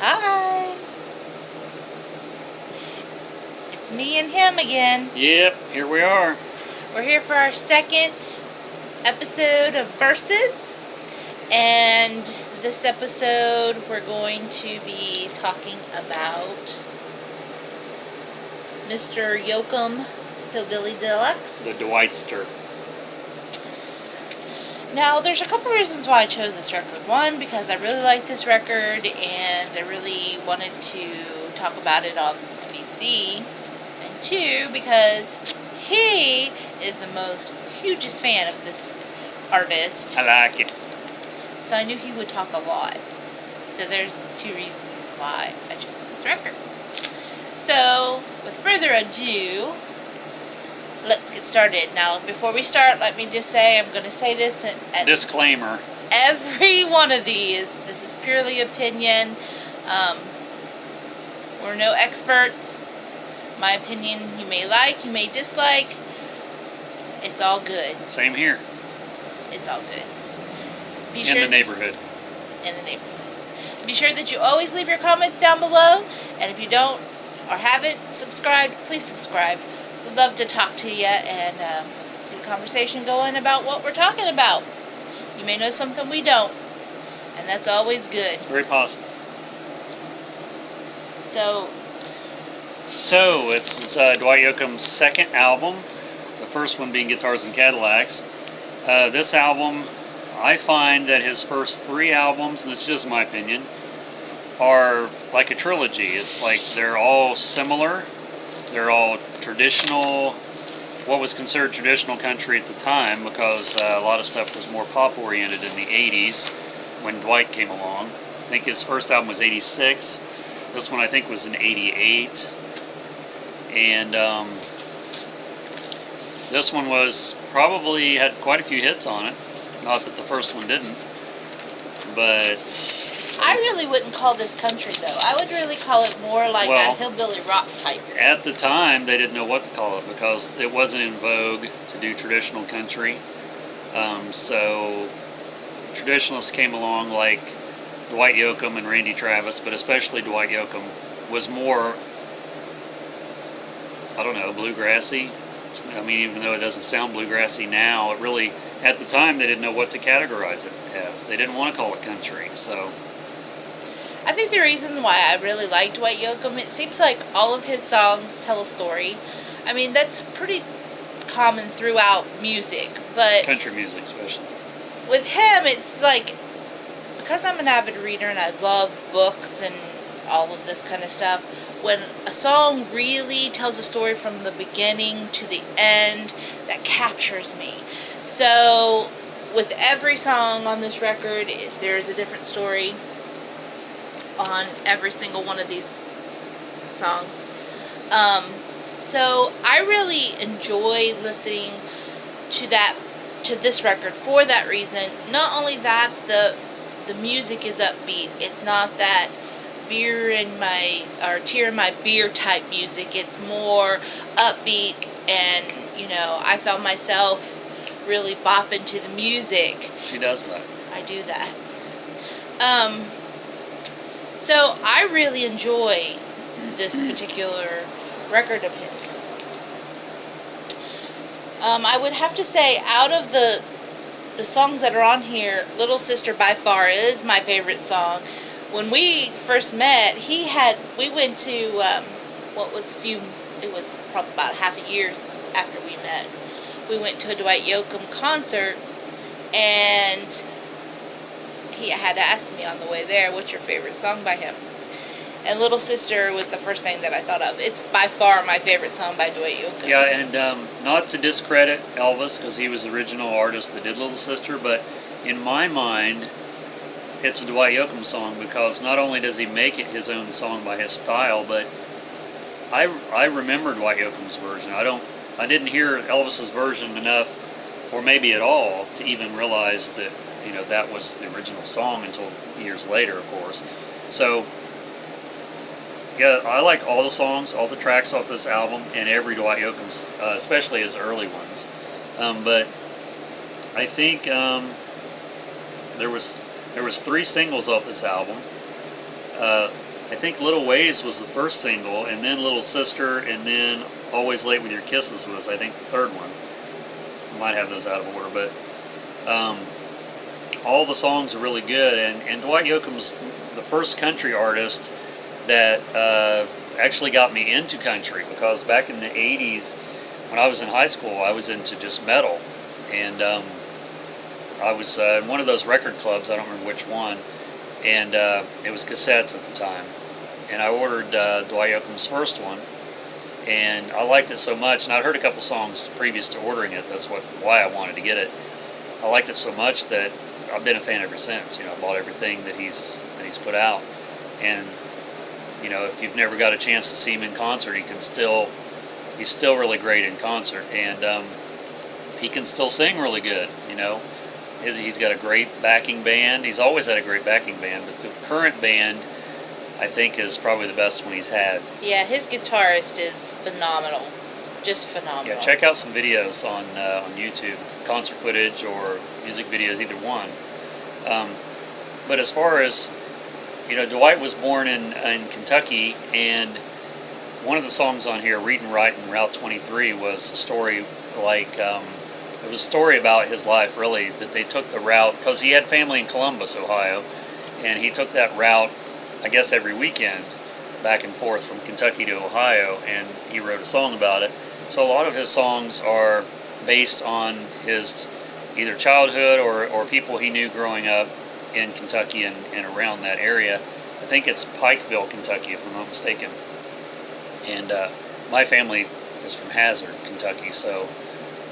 Hi. It's me and him again. Yep, here we are. We're here for our second episode of Versus. And this episode we're going to be talking about Mr. Yoakam, Hillbilly Deluxe. The Dwightster. Now, there's a couple reasons why I chose this record. One, because I really like this record, and I really wanted to talk about it on BC. And two, because he is the hugest fan of this artist. I like it. So I knew he would talk a lot. So there's two reasons why I chose this record. So, with further ado, let's get started. Now, before we start, let me just say, I'm going to say this at Disclaimer. every one of these. This is purely opinion. We're no experts. My opinion, you may like, you may dislike. It's all good. Same here. It's all good. In the neighborhood. In the neighborhood. Be sure that you always leave your comments down below. And if you don't or haven't subscribed, please subscribe. We'd love to talk to you and get a conversation going about what we're talking about. You may know something we don't, and that's always good. Very possible. So it's Dwight Yoakam's second album, the first one being Guitars and Cadillacs. This album, I find that his first three albums, and it's just my opinion, are like a trilogy. It's like they're all similar. They're all traditional, what was considered traditional country at the time, because a lot of stuff was more pop-oriented in the 80s when Dwight came along. I think his first album was 86. This one I think was in 88. And this one was probably had quite a few hits on it. Not that the first one didn't. But I really wouldn't call this country, though. I would really call it more like a hillbilly rock type thing. At the time, they didn't know what to call it because it wasn't in vogue to do traditional country. So traditionalists came along like Dwight Yoakam and Randy Travis, but especially Dwight Yoakam was more, I don't know, bluegrassy. I mean, even though it doesn't sound bluegrassy now, it really, at the time, they didn't know what to categorize it as. They didn't want to call it country, so. I think the reason why I really like Dwight Yoakam, it seems like all of his songs tell a story. I mean, that's pretty common throughout music, but country music especially. With him, it's like, because I'm an avid reader and I love books and all of this kind of stuff, when a song really tells a story from the beginning to the end, that captures me. So, with every song on this record, there's a different story on every single one of these songs. So I really enjoy listening to this record for that reason. Not only that, the music is upbeat. It's not that tear in my beer type music. It's more upbeat, and I found myself really bopping to the music. She does that. I do that. So I really enjoy this particular record of his. I would have to say, out of the songs that are on here, Little Sister by far is my favorite song. When we first met, we went to, it was probably about half a year after we met. We went to a Dwight Yoakam concert, and he had asked me on the way there, what's your favorite song by him? And Little Sister was the first thing that I thought of. It's by far my favorite song by Dwight Yoakam. Yeah, and not to discredit Elvis, because he was the original artist that did Little Sister, but in my mind, it's a Dwight Yoakam song, because not only does he make it his own song by his style, but I remember Dwight Yoakam's version. I didn't hear Elvis's version enough, or maybe at all, to even realize that that was the original song until years later, of course. So yeah, I like all the songs, all the tracks off this album, and every Dwight Yoakam's, especially his early ones. But I think there was 3 singles off this album. I think Little Ways was the first single, and then Little Sister, and then Always Late With Your Kisses was, I think, the third one. I might have those out of order, but all the songs are really good, and Dwight Yoakam's the first country artist that actually got me into country, because back in the 80s, when I was in high school, I was into just metal, and I was in one of those record clubs, I don't remember which one, and it was cassettes at the time, and I ordered Dwight Yoakam's first one, and I liked it so much, and I'd heard a couple songs previous to ordering it. That's why I wanted to get it. I liked it so much that I've been a fan ever since. You know, I bought everything that he's put out, and you know, if you've never got a chance to see him in concert, he's still really great in concert, and he can still sing really good. You know, he's got a great backing band. He's always had a great backing band, but the current band, I think, is probably the best one he's had. Yeah, his guitarist is phenomenal. Just phenomenal. Yeah, check out some videos on YouTube, concert footage or music videos, either one. But as far as, you know, Dwight was born in Kentucky, and one of the songs on here, Read and Write in Route 23, was a story like, it was a story about his life, really, that they took the route, because he had family in Columbus, Ohio, and he took that route, I guess, every weekend back and forth from Kentucky to Ohio, and he wrote a song about it. So a lot of his songs are based on his either childhood or people he knew growing up in Kentucky and around that area. I think it's Pikeville, Kentucky, if I'm not mistaken. And my family is from Hazard, Kentucky, so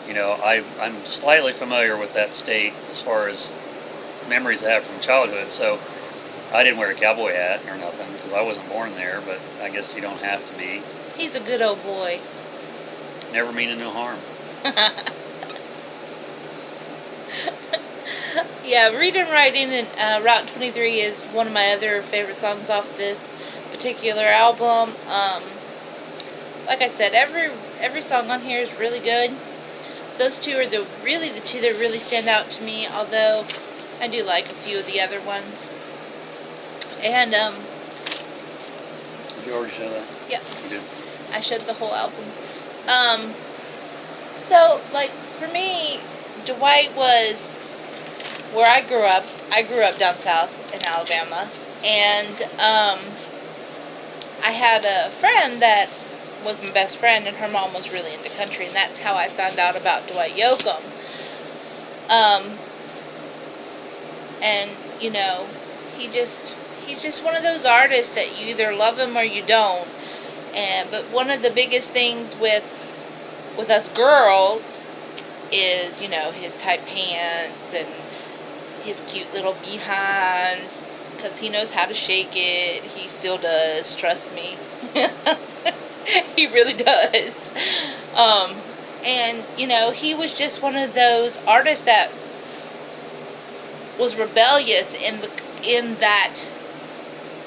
you know, I'm slightly familiar with that state as far as memories I have from childhood. So I didn't wear a cowboy hat or nothing because I wasn't born there, but I guess you don't have to be. He's a good old boy. Never meaning no harm. Yeah, Read and Write in Route 23 is one of my other favorite songs off this particular album. Like I said, every song on here is really good. Those two are the two that really stand out to me, although I do like a few of the other ones. And Did you already show that? Yeah. You did. I showed the whole album. So, like, for me, Dwight was where I grew up. I grew up down south in Alabama, and I had a friend that was my best friend, and her mom was really into country, and that's how I found out about Dwight Yoakam. And you know, he's just one of those artists that you either love him or you don't. But one of the biggest things with us girls is, you know, his tight pants and his cute little behind, because he knows how to shake it. He still does, trust me. He really does. And, you know, he was just one of those artists that was rebellious in that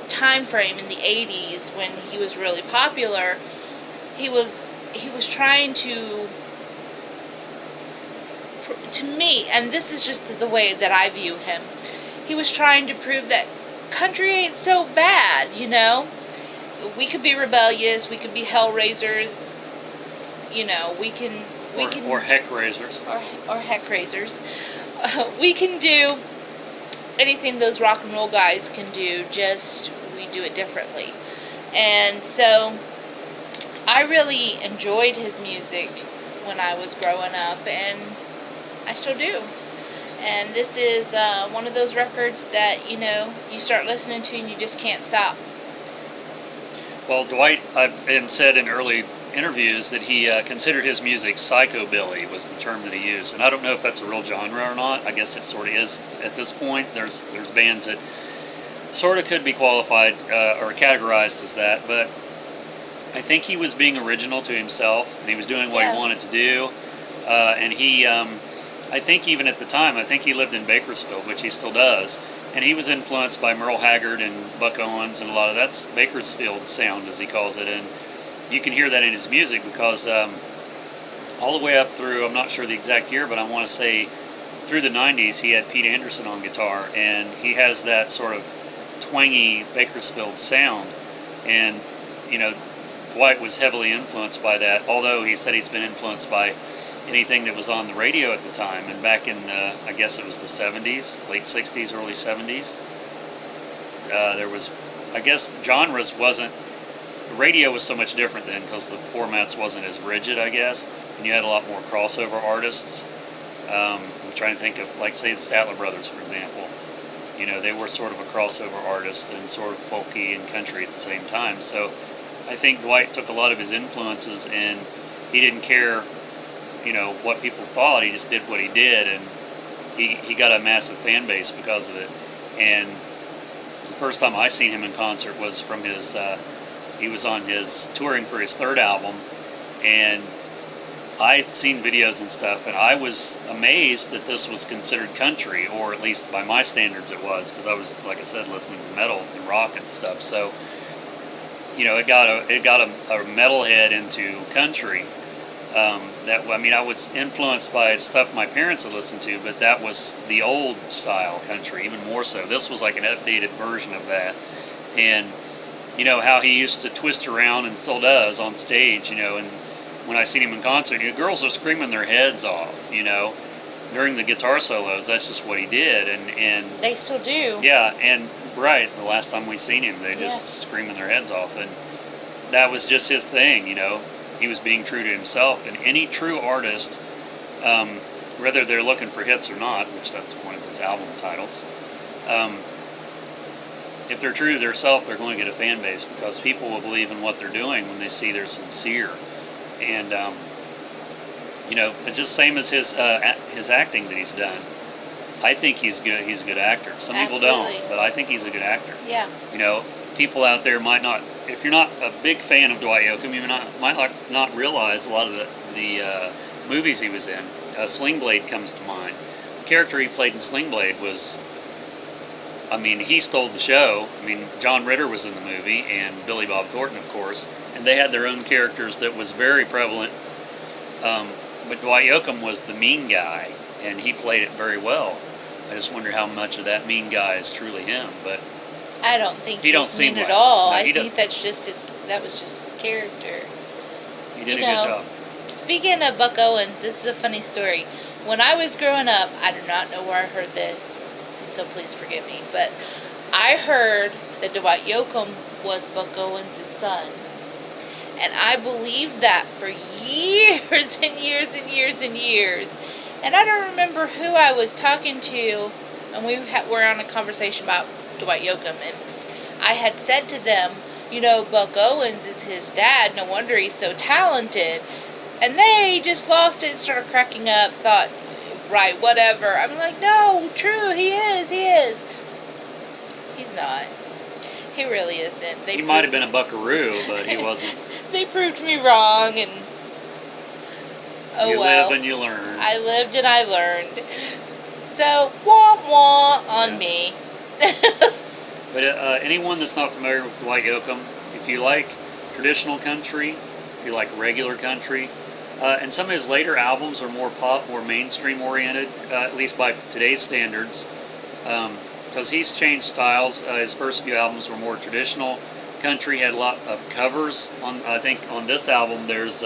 time frame in the 80s when he was really popular. He was trying to me, and this is just the way that I view him, he was trying to prove that country ain't so bad, you know. We could be rebellious, we could be hell raisers, you know, we can or heck raisers. Or heck raisers. We can do anything those rock and roll guys can do, just we do it differently. And so I really enjoyed his music when I was growing up, and I still do. And this is one of those records that, you know, you start listening to and you just can't stop. Well, Dwight said in early interviews that he considered his music psychobilly was the term that he used, and I don't know if that's a real genre or not. I guess it sort of is at this point. There's bands that sort of could be qualified or categorized as that, but I think he was being original to himself, and he was doing what he wanted to do, and he I think even at the time, I think he lived in Bakersfield, which he still does, and he was influenced by Merle Haggard and Buck Owens and a lot of that's Bakersfield sound, as he calls it, and you can hear that in his music because all the way up through, I'm not sure the exact year, but I want to say through the 90s, he had Pete Anderson on guitar, and he has that sort of twangy Bakersfield sound, and you know, Dwight was heavily influenced by that, although he said he's been influenced by anything that was on the radio at the time. And back in, I guess it was the 70s, late 60s, early 70s, there was, I guess, genres wasn't, radio was so much different then because the formats wasn't as rigid, I guess, and you had a lot more crossover artists. I'm trying to think of, like, say, the Statler Brothers, for example. You know, they were sort of a crossover artist and sort of folky and country at the same time. So I think Dwight took a lot of his influences, and he didn't care, you know, what people thought. He just did what he did, and he got a massive fan base because of it. And the first time I seen him in concert was from his, he was on his touring for his third album, and I'd seen videos and stuff, and I was amazed that this was considered country, or at least by my standards it was, because I was, like I said, listening to metal and rock and stuff. So, you know, it got a metalhead into country. I was influenced by stuff my parents had listened to, but that was the old style country, even more so. This was like an updated version of that. And, you know, how he used to twist around, and still does, on stage, you know, and when I seen him in concert, you know, girls are screaming their heads off, you know, during the guitar solos. That's just what he did, and they still do. Yeah, and right, the last time we seen him, they just screaming their heads off, and that was just his thing, you know. He was being true to himself, and any true artist, whether they're looking for hits or not, which that's one of his album titles, if they're true to themselves, they're going to get a fan base, because people will believe in what they're doing when they see they're sincere. And you know, it's just same as his acting that he's done. I think he's good. He's a good actor. Some people don't, but I think he's a good actor. Yeah. You know, people out there might not. If you're not a big fan of Dwight Yoakam, you might not realize a lot of the movies he was in. Sling Blade comes to mind. The character he played in Sling Blade was, I mean, he stole the show. I mean, John Ritter was in the movie, and Billy Bob Thornton, of course, and they had their own characters that was very prevalent. But Dwight Yoakam was the mean guy, and he played it very well. I just wonder how much of that mean guy is truly him. But I don't think he don't he's seem mean like at all. No, I think that was just his character. He did a good job. Speaking of Buck Owens, this is a funny story. When I was growing up, I do not know where I heard this, so please forgive me, but I heard that Dwight Yoakam was Buck Owens' son. And I believed that for years and years and years and years. And I don't remember who I was talking to, and we were on a conversation about Dwight Yoakam, and I had said to them, you know, Buck Owens is his dad, no wonder he's so talented. And they just lost it and started cracking up, thought, right, whatever. I'm like, no, true, he is. He's not. He really isn't. He might have been a buckaroo, but he wasn't. They proved me wrong, and you live and you learn. I lived and I learned. So, wah-wah on me. But anyone that's not familiar with Dwight Yoakam, if you like traditional country, if you like regular country, and some of his later albums are more pop, more mainstream oriented, at least by today's standards, because he's changed styles. His first few albums were more traditional country, had a lot of covers. I think on this album there's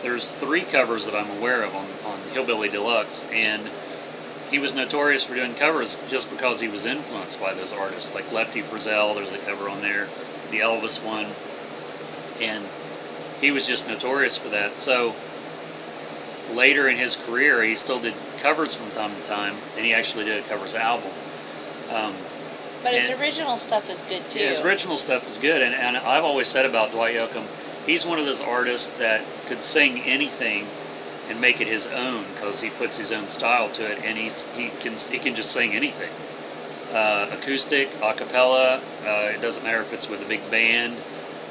there's 3 covers that I'm aware of on Hillbilly Delux, and he was notorious for doing covers just because he was influenced by those artists, like Lefty Frizzell, there's a cover on there, the Elvis one, and he was just notorious for that. So later in his career, he still did covers from time to time, and he actually did a covers album. But his original stuff is good too. Yeah, his original stuff is good, and I've always said about Dwight Yoakam, he's one of those artists that could sing anything and make it his own, because he puts his own style to it, and he can just sing anything. Acoustic, a cappella, it doesn't matter if it's with a big band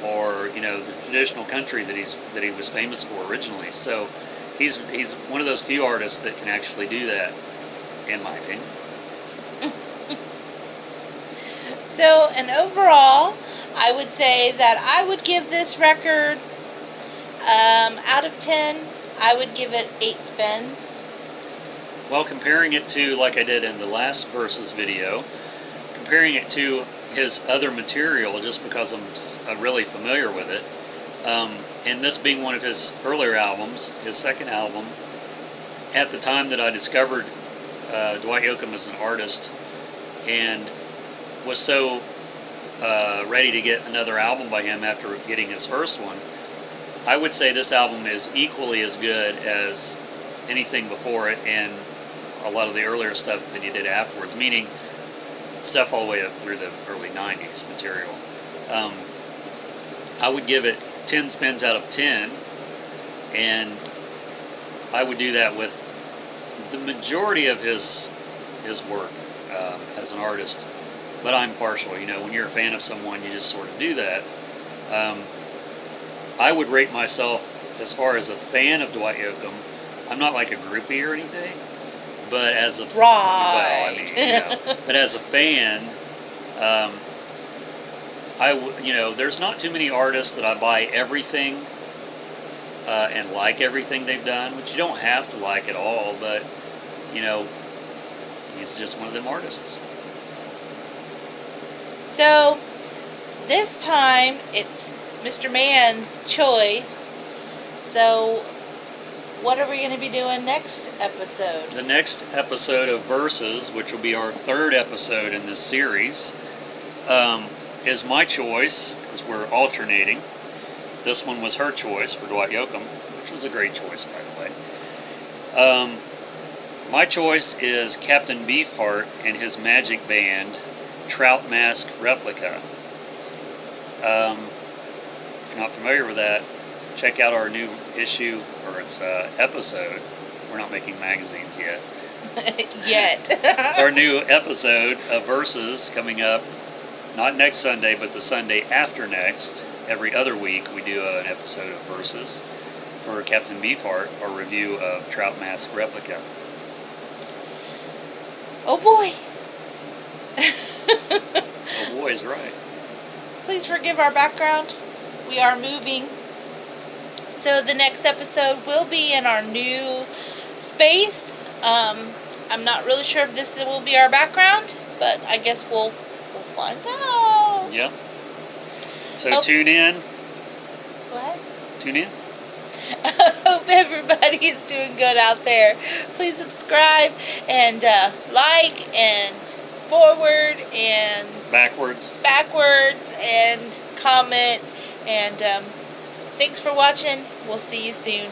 or, you know, the traditional country that he was famous for originally. So he's one of those few artists that can actually do that, in my opinion. So, and overall, I would say that I would give this record, out of 10, I would give it 8 spins. Well, comparing it to, like I did in the last Versus video, comparing it to his other material, just because I'm really familiar with it, and this being one of his earlier albums, his second album, at the time that I discovered Dwight Yoakam as an artist, and was so ready to get another album by him after getting his first one, I would say this album is equally as good as anything before it and a lot of the earlier stuff that he did afterwards, meaning stuff all the way up through the early 90s material. I would give it 10 spins out of 10, and I would do that with the majority of his work as an artist. But I'm partial. When you're a fan of someone, you just sort of do that. I would rate myself, as far as a fan of Dwight Yoakam, I'm not like a groupie or anything, but as a but as a fan, there's not too many artists that I buy everything and like everything they've done, which you don't have to like it all, but he's just one of them artists. So this time it's Mr. Man's choice. So what are we going to be doing next episode? The next episode of Versus, which will be our third episode in this series, is my choice, because we're alternating. This one was her choice for Dwight Yoakam, which was a great choice, by the way. My choice is Captain Beefheart and his Magic Band Trout Mask Replica. If you're not familiar with that, check out our new issue, or its episode. We're not making magazines yet. It's our new episode of Versus coming up, not next Sunday, but the Sunday after next. Every other week we do an episode of Versus for Captain Beefheart, our review of Trout Mask Replica. Oh boy! Oh boy is right. Please forgive our background. We are moving. So the next episode will be in our new space. I'm not really sure if this will be our background, but I guess we'll find out. Yep. So tune in. What? Tune in. I hope everybody is doing good out there. Please subscribe and like and forward and backwards and comment. And thanks for watching. We'll see you soon.